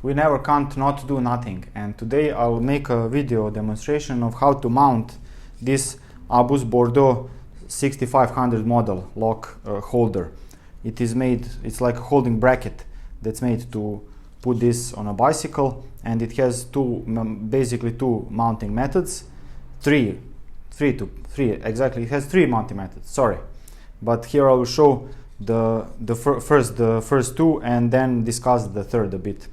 we never can't not do nothing, and today I'll make a video demonstration of how to mount this Abus Bordo 6500 model lock holder. It is made, it's like a holding bracket that's made to put this on a bicycle, and it has basically two mounting methods. Three, exactly, it has three mounting methods, sorry. But here I will show the first two and then discuss the third a bit.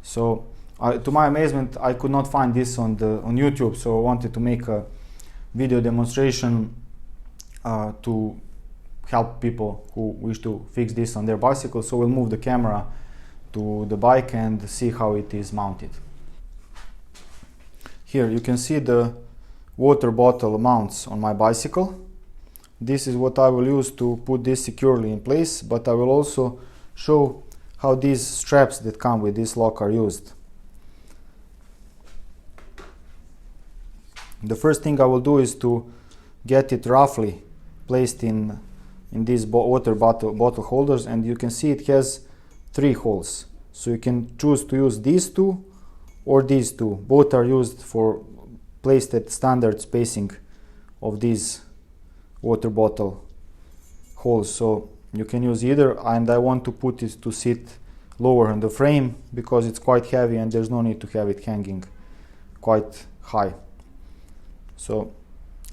So to my amazement, I could not find this on YouTube, so I wanted to make a video demonstration to help people who wish to fix this on their bicycle. So we'll move the camera to the bike and see how it is mounted. Here you can see the water bottle mounts on my bicycle. This is what I will use to put this securely in place, but I will also show how these straps that come with this lock are used. The first thing I will do is to get it roughly placed in these water bottle holders, and you can see it has three holes. So you can choose to use these two or these two. Both are used for placed at standard spacing of these water bottle holes. So you can use either, and I want to put it to sit lower on the frame because it's quite heavy and there's no need to have it hanging quite high. So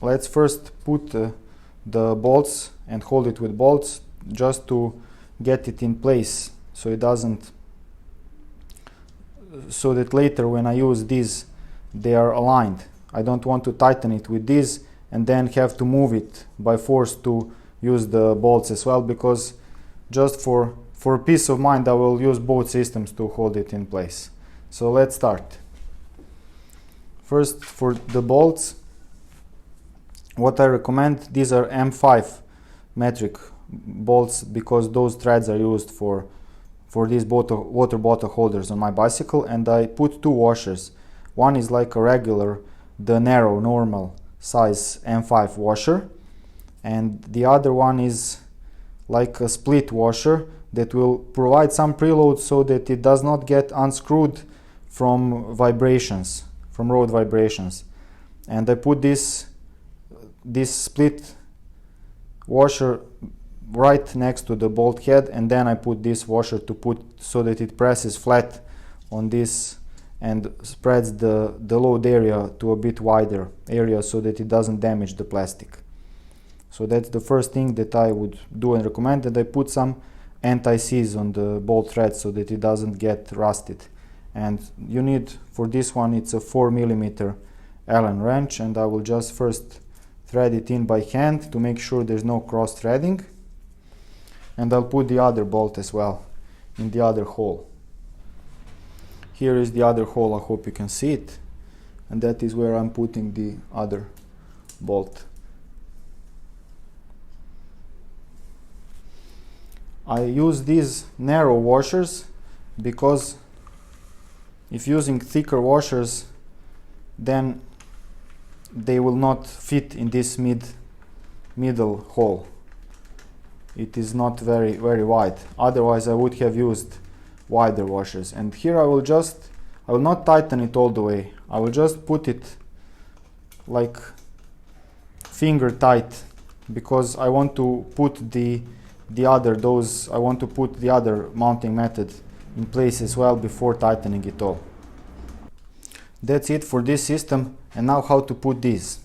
let's first put the bolts and hold it with bolts just to get it in place, so it doesn't, so that later when I use these they are aligned. I don't want to tighten it with these and then have to move it by force to use the bolts as well, because just for peace of mind I will use both systems to hold it in place. So let's start. First, for the bolts, what I recommend, these are M5 metric bolts, because those threads are used for these water bottle holders on my bicycle, and I put two washers. One is like a regular, the narrow normal size M5 washer, and the other one is like a split washer that will provide some preload so that it does not get unscrewed from vibrations, from road vibrations. And I put this split washer right next to the bolt head, and then I put this washer to put so that it presses flat on this and spreads the load area to a bit wider area so that it doesn't damage the plastic. So that's the first thing that I would do and recommend, and I put some anti-seize on the bolt thread so that it doesn't get rusted. And you need, for this one, it's a 4mm Allen wrench, and I will just first thread it in by hand to make sure there's no cross threading, and I'll put the other bolt as well in the other hole. Here is the other hole, I hope you can see it, and that is where I'm putting the other bolt. I use these narrow washers because if using thicker washers, then they will not fit in this middle hole. It is not very wide. Otherwise I would have used wider washers. And here I will not tighten it all the way. I will just put it like finger tight, because I want to put I want to put the other mounting method in place as well before tightening it all. That's it for this system. And now how to put these.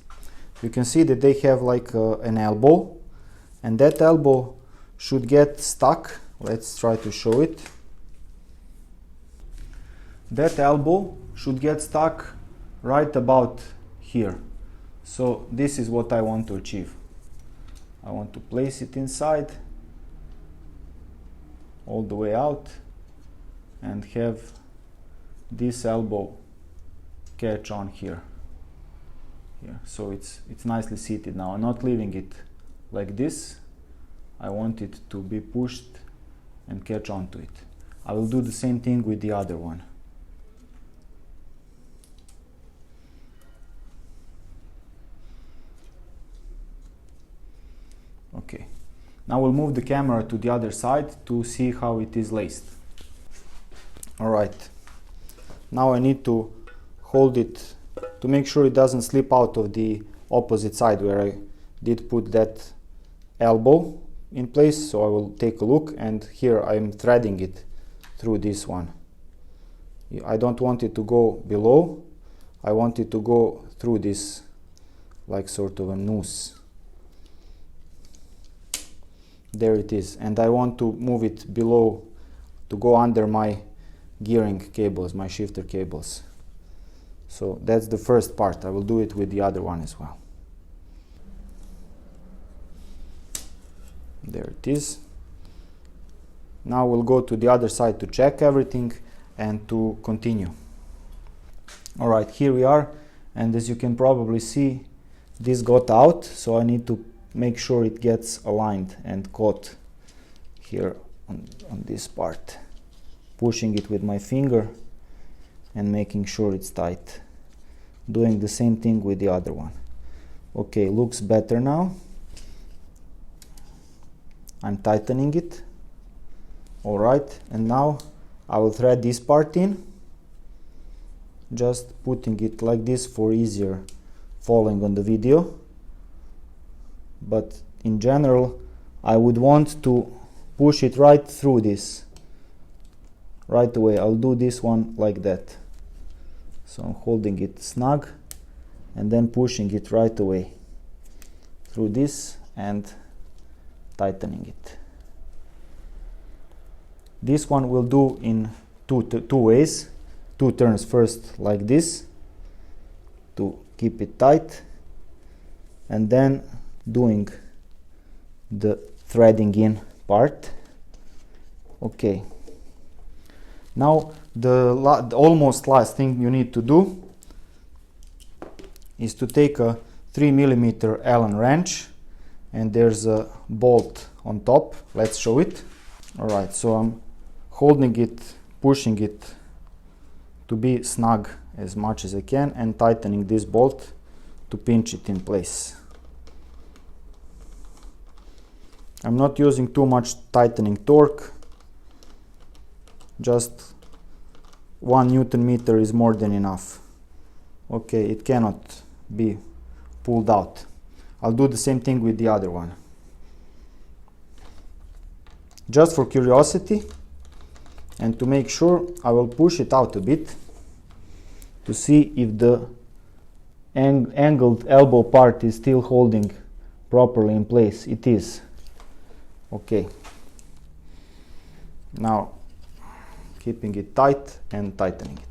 You can see that they have like an elbow, and that elbow should get stuck. Let's try to show it. That elbow should get stuck right about here. So this is what I want to achieve. I want to place it inside all the way out and have this elbow catch on here. So it's nicely seated now. I'm not leaving it like this. I want it to be pushed and catch onto it. I will do the same thing with the other one. Okay, now we'll move the camera to the other side to see how it is laced. Alright, Now I need to hold it to make sure it doesn't slip out of the opposite side where I did put that elbow in place. So I will take a look, and here I'm threading it through this one. I don't want it to go below, I want it to go through this, like sort of a noose. There it is, and I want to move it below to go under my gearing cables, my shifter cables. So that's the first part. I will do it with the other one as well. There it is. Now we'll go to the other side to check everything and to continue. Alright, here we are, and as you can probably see, this got out, so I need to make sure it gets aligned and caught here on this part. Pushing it with my finger and making sure it's tight. Doing the same thing with the other one. Okay, looks better now. I'm tightening it. Alright, and now I will thread this part in, just putting it like this for easier following on the video. But in general, I would want to push it right through this right away. I'll do this one like that. So I'm holding it snug and then pushing it right away through this and tightening it. This one we'll do in two ways, 2 turns. First like this to keep it tight, and then doing the threading in part. Okay, now the almost last thing you need to do is to take a 3mm Allen wrench, and there's a bolt on top. Let's show it. Alright, so I'm holding it, pushing it to be snug as much as I can, and tightening this bolt to pinch it in place. I'm not using too much tightening torque, just 1 Newton meter is more than enough. Okay, it cannot be pulled out. I'll do the same thing with the other one. Just for curiosity and to make sure, I will push it out a bit to see if the angled elbow part is still holding properly in place. It is. Okay. Now keeping it tight and tightening it.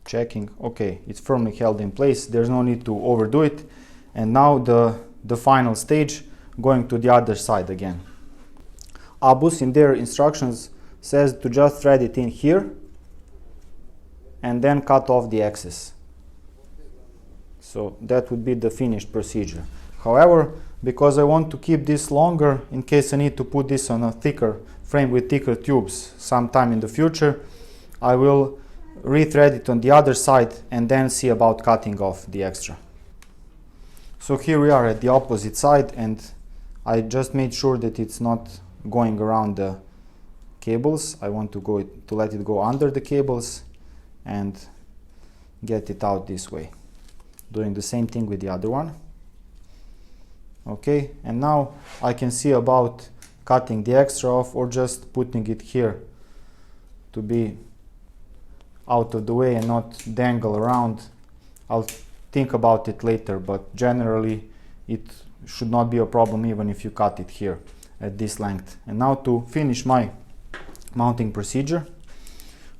Checking. Okay, it's firmly held in place. There's no need to overdo it. And now the final stage, going to the other side again. Abus in their instructions says to just thread it in here and then cut off the excess. So that would be the finished procedure. However, because I want to keep this longer in case I need to put this on a thicker frame with thicker tubes sometime in the future, I will rethread it on the other side and then see about cutting off the extra. So here we are at the opposite side, and I just made sure that it's not going around the cables. I want to let it go under the cables and get it out this way. Doing the same thing with the other one. Okay, and now I can see about cutting the extra off or just putting it here to be out of the way and not dangle around. I'll think about it later, but generally it should not be a problem even if you cut it here at this length. And now to finish my mounting procedure,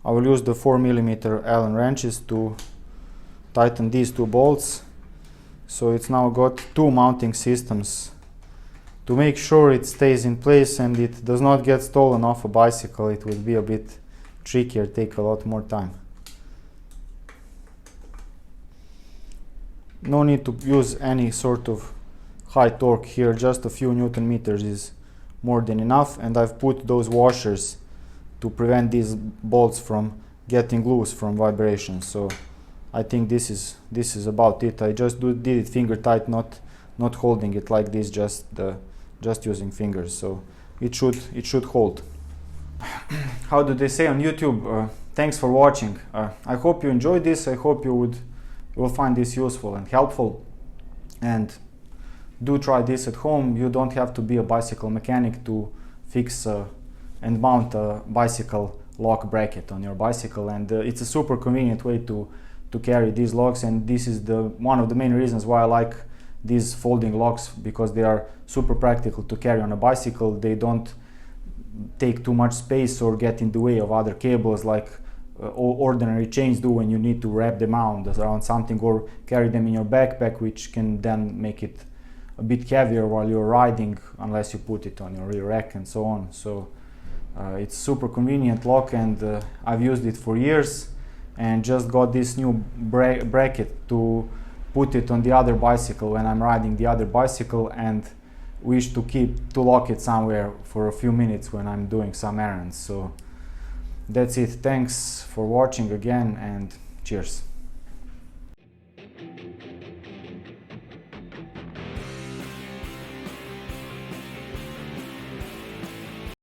I will use the 4mm Allen wrenches to tighten these 2 bolts. So it's now got 2 mounting systems to make sure it stays in place and it does not get stolen off a bicycle. It will be a bit trickier, take a lot more time. No need to use any sort of high torque here, just a few Newton meters is more than enough, and I've put those washers to prevent these bolts from getting loose from vibration. So I think this is about it. I just did it finger tight, not holding it like this, just using fingers, so it should hold. How do they say on YouTube? Thanks for watching. I hope you enjoyed this. I hope you will find this useful and helpful, and do try this at home. You don't have to be a bicycle mechanic to fix and mount a bicycle lock bracket on your bicycle, and it's a super convenient way to carry these locks, and this is one of the main reasons why I like these folding locks, because they are super practical to carry on a bicycle. They don't take too much space or get in the way of other cables like ordinary chains do when you need to wrap them around something or carry them in your backpack, which can then make it a bit heavier while you're riding, unless you put it on your rear rack and so on. So it's super convenient lock, and I've used it for years, and just got this new bracket to put it on the other bicycle when I'm riding the other bicycle, and wish to lock it somewhere for a few minutes when I'm doing some errands. So that's it. Thanks for watching again, and cheers.